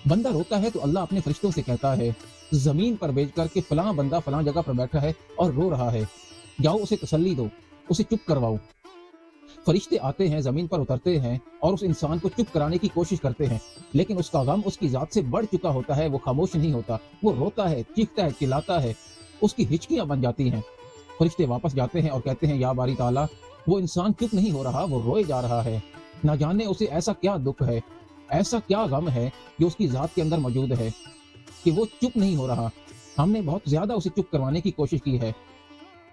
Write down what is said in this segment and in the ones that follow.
बंदा रोता है तो अल्लाह अपने फरिश्तों से कहता है जमीन पर भेज कर के फलां बंदा फलां जगह पर बैठा है और रो रहा है, जाओ उसे तसल्ली दो, उसे चुप करवाओ। फरिश्ते आते हैं, जमीन पर उतरते हैं और उस इंसान को चुप कराने की कोशिश करते हैं, लेकिन उसका गम उसकी जात से बढ़ चुका होता है। वो खामोश नहीं होता, वो रोता है, चीखता है, चिल्लाता है, उसकी हिचकियां बन जाती हैं। फरिश्ते वापस जाते हैं और कहते हैं या बारी ताला, वो इंसान चुप नहीं हो रहा, वो रोए जा रहा है। ना जाने उसे ऐसा क्या दुख है, ऐसा क्या गम है जो उसकी जात के अंदर मौजूद है कि वो चुप नहीं हो रहा। हमने बहुत ज्यादा उसे चुप करवाने की कोशिश की है,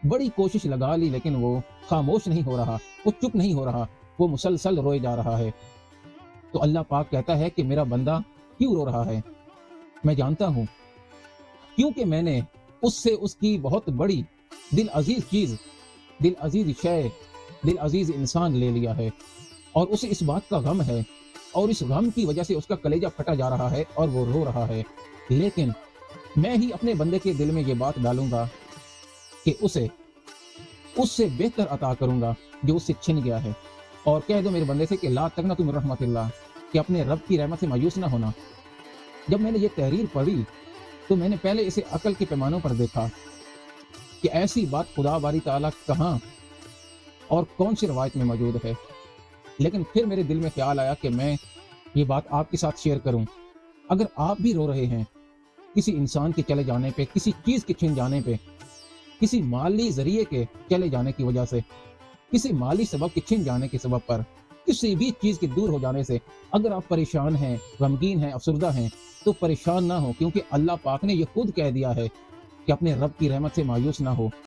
बड़ी कोशिश लगा ली, लेकिन वो खामोश नहीं हो रहा, वो चुप नहीं हो रहा, वो मुसलसल रोए जा रहा है। तो अल्लाह पाक कहता है कि मेरा बंदा क्यों रो रहा है? मैं जानता हूं, क्योंकि मैंने उससे उसकी बहुत बड़ी दिल अजीज चीज, दिल अजीज शय, दिल अजीज इंसान ले लिया है और उसे इस बात का गम है और इस गम की वजह से उसका कलेजा फटा जा रहा है और वो रो रहा है। लेकिन मैं ही अपने बंदे के दिल में ये बात डालूंगा कि उसे उससे बेहतर अता करूंगा जो उससे छिन गया है। और कह दो मेरे बंदे से कि ला तकनतु मिन रहमतिल्लाह, कि अपने रब की रहमत से मायूस ना होना। जब मैंने ये तहरीर पढ़ी तो मैंने पहले इसे अकल के पैमानों पर देखा कि ऐसी बात खुदा बारी ताला कहाँ और कौन सी रवायत में मौजूद है। लेकिन फिर मेरे दिल में ख्याल आया कि मैं ये बात आपके साथ शेयर करूं। अगर आप भी रो रहे हैं किसी इंसान के चले जाने पे, किसी चीज के छिन जाने पे, किसी माली जरिए के चले जाने की वजह से, किसी माली सबब के छिन जाने के सबब पर, किसी भी चीज के दूर हो जाने से अगर आप परेशान हैं, गमगीन हैं, अफसरदा हैं, तो परेशान ना हो, क्योंकि अल्लाह पाक ने ये खुद कह दिया है कि अपने रब की रहमत से मायूस ना हो।